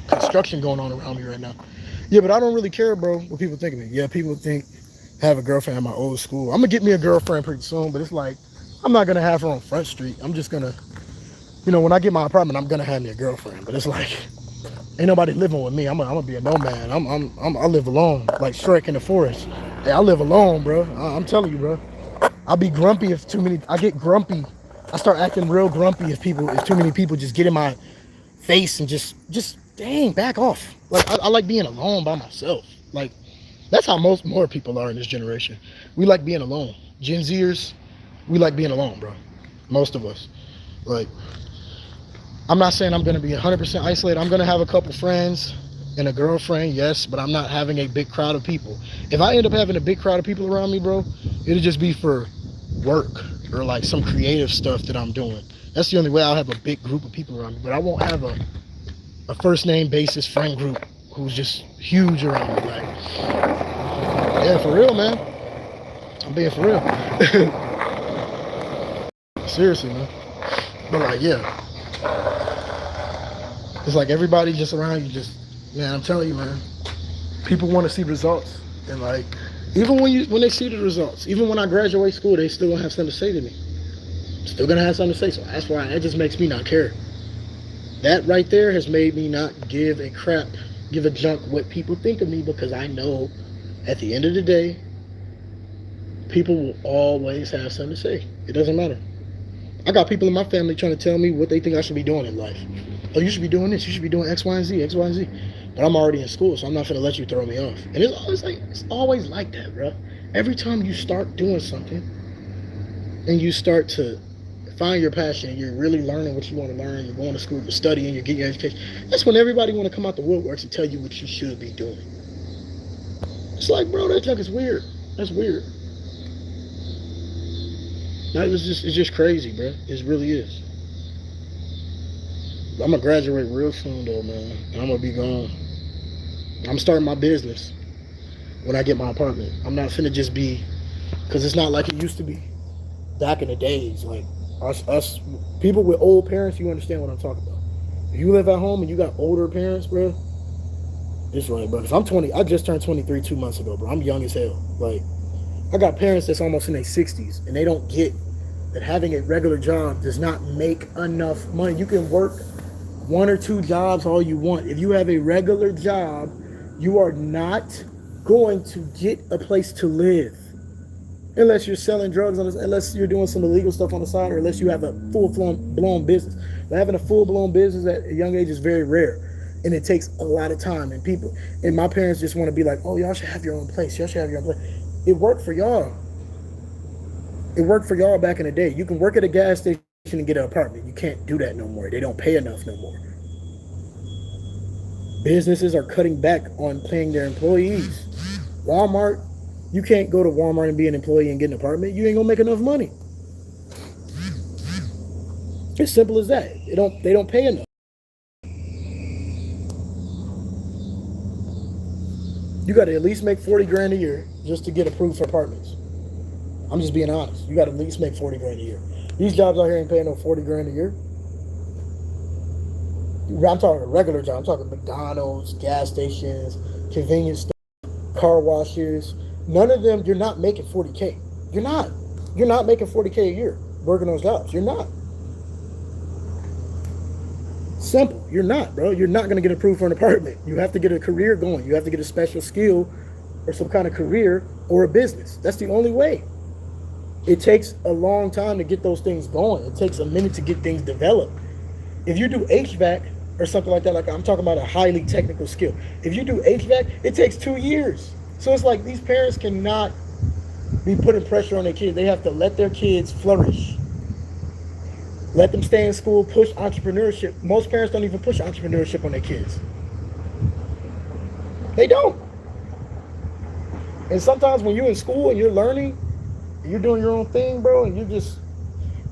construction going on around me right now. Yeah, but I don't really care, bro, what people think of me. Yeah, people think I have a girlfriend at my old school. I'm going to get me a girlfriend pretty soon, but it's like, I'm not going to have her on Front Street. I'm just going to, you know, when I get my apartment, I'm going to have me a girlfriend. But it's like, ain't nobody living with me. I'm gonna be a nomad. I live alone, like Shrek in the forest. Hey, I live alone, bro. I'm telling you, bro. I'll be grumpy if I get grumpy. I start acting real grumpy if too many people just get in my face and just dang, back off. Like I like being alone by myself. Like that's how more people are in this generation. We like being alone. Gen Zers, we like being alone, bro. Most of us. Like, I'm not saying I'm gonna be 100% isolated. I'm gonna have a couple friends and a girlfriend, yes, but I'm not having a big crowd of people. If I end up having a big crowd of people around me, bro, it'll just be for work or like some creative stuff that I'm doing. That's the only way I'll have a big group of people around me. But I won't have a first name basis friend group who's just huge around me. Like, yeah, for real, man. I'm being for real. Seriously, man. But like, yeah. It's like everybody just around you man, I'm telling you, man. People want to see results. And like, even when they see the results, even when I graduate school, they still gonna have something to say to me. Still gonna have something to say. So that's why it just makes me not care. That right there has made me not give a junk what people think of me, because I know at the end of the day, people will always have something to say. It doesn't matter. I got people in my family trying to tell me what they think I should be doing in life. Oh, you should be doing this. You should be doing X, Y, and Z, X, Y, and Z. But I'm already in school, so I'm not gonna let you throw me off. And it's always like that, bro. Every time you start doing something and you start to find your passion, and you're really learning what you want to learn, you're going to school, you're studying, you're getting your education, that's when everybody want to come out the woodworks and tell you what you should be doing. It's like, bro, that junk is weird. That's weird. It's just crazy, bro. It really is. I'm gonna graduate real soon, though, man. And I'm gonna be gone. I'm starting my business when I get my apartment. I'm not finna just be, because it's not like it used to be back in the days. Like us people with old parents, you understand what I'm talking about. If you live at home and you got older parents, bro, it's right, bro. Because I'm 20. I just turned 23 2 months ago, bro. I'm young as hell. Like, I got parents that's almost in their 60s, and they don't get that having a regular job does not make enough money. You can work 1 or 2 jobs all you want. If you have a regular job, you are not going to get a place to live. Unless you're selling drugs, unless you're doing some illegal stuff on the side, or unless you have a full-blown business. But having a full-blown business at a young age is very rare. And it takes a lot of time. And my parents just want to be like, oh, y'all should have your own place. Y'all should have your own place. It worked for y'all. It worked for y'all back in the day. You can work at a gas station and get an apartment. You can't do that no more. They don't pay enough no more. Businesses are cutting back on paying their employees. Walmart, you can't go to Walmart and be an employee and get an apartment. You ain't gonna make enough money. It's simple as that. They don't pay enough. You got to at least make 40 grand a year just to get approved for apartments. I'm just being honest. You got to at least make 40 grand a year. These jobs out here ain't paying no 40 grand a year. I'm talking a regular job. I'm talking McDonald's, gas stations, convenience stores, car washes. None of them, you're not making 40K. You're not. You're not making 40K a year working those jobs. You're not. Simple. You're not, bro. You're not going to get approved for an apartment. You have to get a career going. You have to get a special skill or some kind of career or a business. That's the only way. It takes a long time to get those things going. It takes a minute to get things developed. If you do HVAC or something like that, like I'm talking about a highly technical skill. If you do HVAC, it takes 2 years. So it's like these parents cannot be putting pressure on their kids. They have to let their kids flourish. Let them stay in school, push entrepreneurship. Most parents don't even push entrepreneurship on their kids. They don't. And sometimes when you're in school and you're learning, and you're doing your own thing, bro, and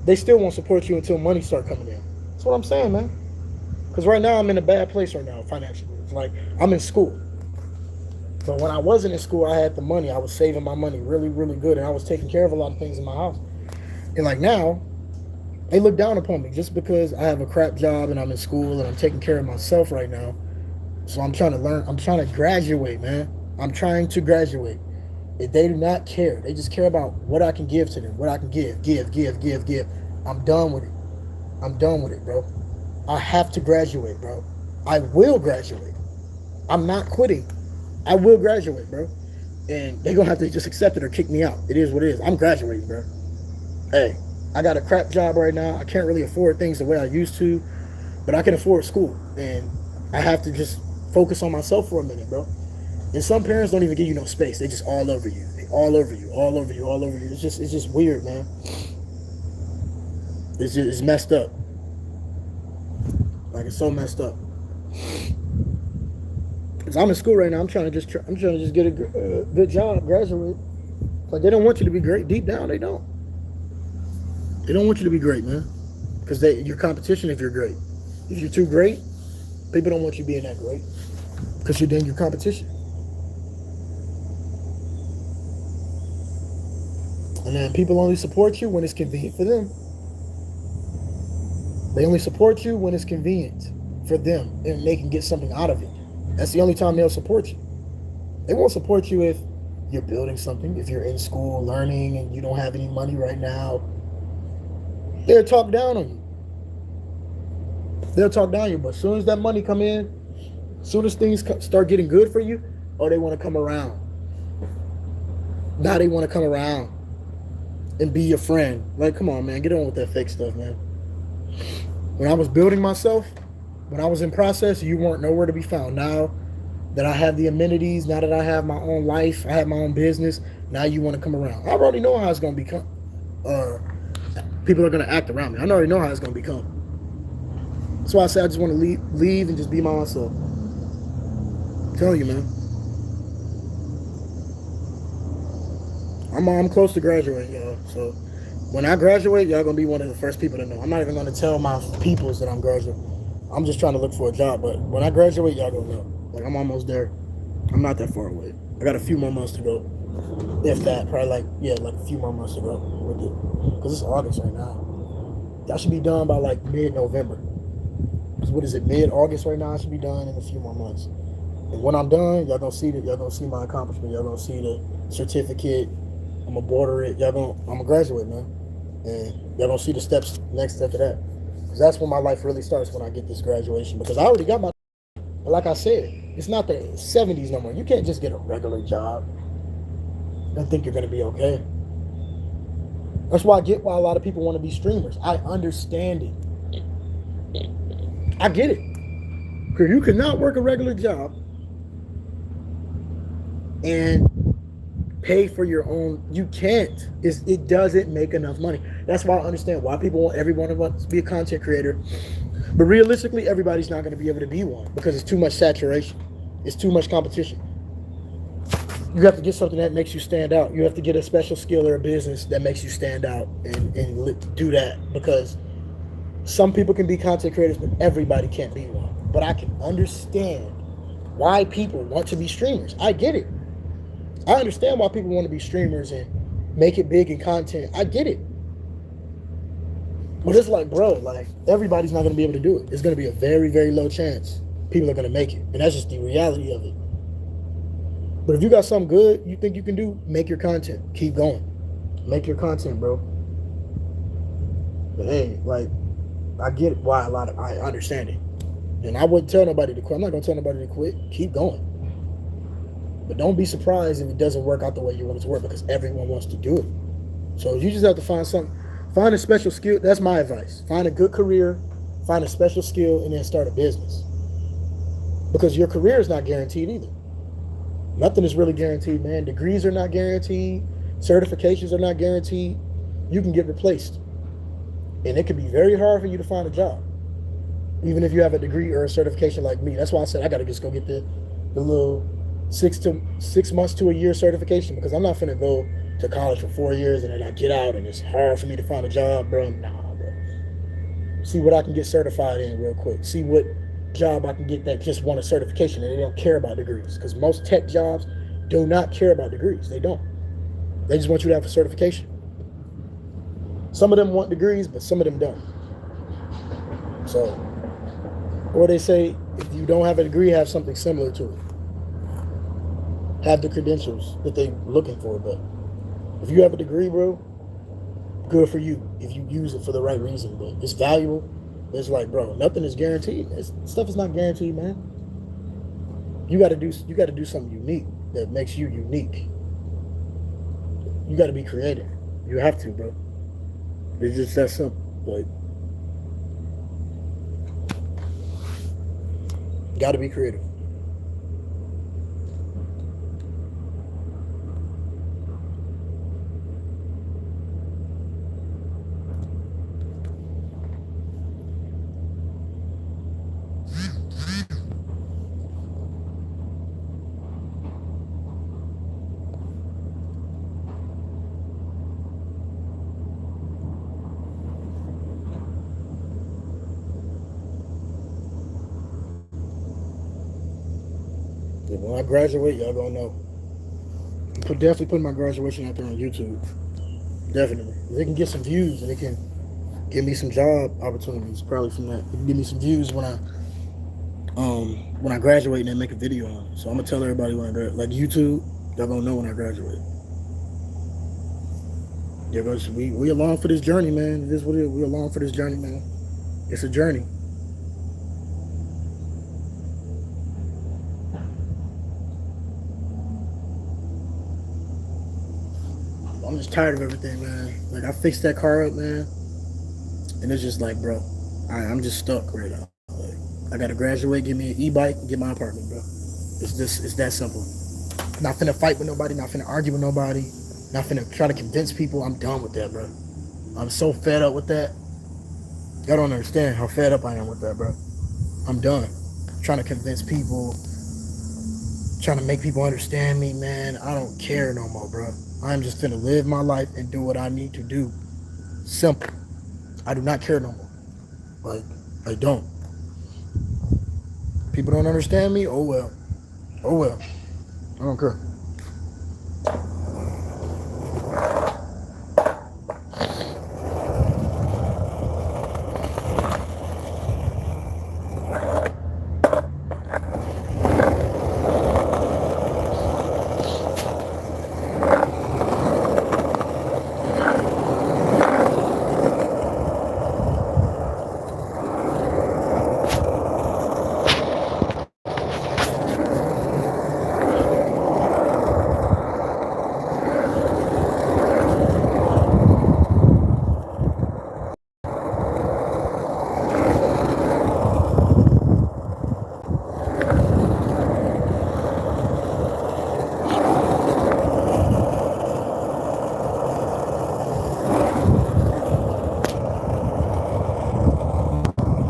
they still won't support you until money start coming in. That's what I'm saying, man. Because right now I'm in a bad place right now financially. It's like I'm in school. But when I wasn't in school, I had the money. I was saving my money really, really good. And I was taking care of a lot of things in my house. And like now, they look down upon me just because I have a crap job and I'm in school and I'm taking care of myself right now. So I'm trying to learn. I'm trying to graduate, man. I'm trying to graduate. They do not care. They just care about what I can give to them, what I can give. I'm done with it. I'm done with it, bro. I have to graduate, bro. I will graduate. I'm not quitting. I will graduate, bro. And they're going to have to just accept it or kick me out. It is what it is. I'm graduating, bro. Hey, I got a crap job right now. I can't really afford things the way I used to, but I can afford school, and I have to just focus on myself for a minute, bro. And some parents don't even give you no space. They just all over you. They all over you, all over you, all over you. It's just weird, man. It's messed up. Like, it's so messed up. Cause I'm in school right now. I'm trying to just get a good job, graduate. Like, they don't want you to be great. Deep down, they don't. They don't want you to be great, man. Because your competition if you're great. If you're too great, people don't want you being that great. Because you're then your competition. And then people only support you when it's convenient for them. They only support you when it's convenient for them and they can get something out of it. That's the only time they'll support you. They won't support you if you're building something, if you're in school learning and you don't have any money right now. They'll talk down on you. They'll talk down on you, but as soon as that money come in, as soon as things start getting good for you, oh, they want to come around. Now they want to come around and be your friend. Like, come on, man, get on with that fake stuff, man. When I was building myself, when I was in process, you weren't nowhere to be found. Now that I have the amenities, now that I have my own life, I have my own business, now you want to come around. I already know how it's going to become. People are going to act around me. I already know how it's going to become. That's why I say I just want to leave and just be myself. I'm telling you, man. I'm close to graduating, y'all. So when I graduate, y'all gonna be one of the first people to know. I'm not even gonna tell my peoples that I'm graduating. I'm just trying to look for a job. But when I graduate, y'all gonna know. Like, I'm almost there. I'm not that far away. I got a few more months to go. If that, probably like a few more months to go with it. Because it's August right now. Y'all should be done by like mid-November. Because what is it, mid-August right now? I should be done in a few more months. And when I'm done, y'all gonna see my accomplishment. Y'all gonna see the certificate. I'm gonna border it. I'm gonna graduate, man. And y'all gonna see the next step to that. Because that's when my life really starts, when I get this graduation. Because I already got my, but like I said, it's not the 70s no more. You can't just get a regular job and think you're gonna be okay. That's why I get why a lot of people want to be streamers. I understand it. I get it. Because you cannot work a regular job and pay for your own. You can't. It doesn't make enough money. That's why I understand why people want every one of us to be a content creator. But realistically, everybody's not going to be able to be one because it's too much saturation. It's too much competition. You have to get something that makes you stand out. You have to get a special skill or a business that makes you stand out and do that, because some people can be content creators, but everybody can't be one. But I can understand why people want to be streamers. I get it. I understand why people want to be streamers and make it big in content. I get it. But it's like, bro, like, everybody's not going to be able to do it. It's going to be a very, very low chance people are going to make it. And that's just the reality of it. But if you got something good you think you can do, make your content. Keep going. Make your content, bro. But hey, like, I get why I understand it. And I wouldn't tell nobody to quit. I'm not going to tell nobody to quit. Keep going. But don't be surprised if it doesn't work out the way you want it to work, because everyone wants to do it. So you just have to find a special skill. That's my advice. Find a good career, find a special skill, and then start a business. Because your career is not guaranteed either. Nothing is really guaranteed, man. Degrees are not guaranteed. Certifications are not guaranteed. You can get replaced. And it can be very hard for you to find a job, even if you have a degree or a certification like me. That's why I said I got to just go get the little 6 months to a year certification, because I'm not finna go to college for 4 years and then I get out and it's hard for me to find a job, bro. Nah, bro. See what I can get certified in real quick. See what job I can get that just want a certification and they don't care about degrees. Because most tech jobs do not care about degrees. They don't. They just want you to have a certification. Some of them want degrees, but some of them don't. So, or they say, if you don't have a degree, have something similar to it. Have the credentials that they're looking for. But if you have a degree, bro, good for you if you use it for the right reason. But it's valuable. It's like, bro, nothing is guaranteed. Stuff is not guaranteed, man. You got to do something unique that makes you unique. You got to be creative. You have to, bro. It's just that simple. Like, got to be creative. Yeah, when I graduate, y'all gonna know. Definitely put my graduation out there on YouTube. Definitely. They can get some views and it can give me some job opportunities probably from that. It can give me some views when I graduate and then make a video on it. So I'm gonna tell everybody when I graduate. Like YouTube, y'all gonna know when I graduate. Yeah, guys, we along for this journey, man. It is what it is. We along for this journey, man. It's a journey. I'm just tired of everything, man. Like I fixed that car up, man, and it's just like, bro, I'm just stuck right now. Like I gotta graduate, get me an e-bike, and get my apartment, bro. It's that simple. Not finna fight with nobody, not finna argue with nobody, not finna try to convince people. I'm done with that, bro. I'm so fed up with that. Y'all don't understand how fed up I am with that, bro. I'm done. Trying to convince people, trying to make people understand me, man. I don't care no more, bro. I'm just finna live my life and do what I need to do. Simple. I do not care no more. Like, I don't. People don't understand me. Oh well. Oh well. I don't care.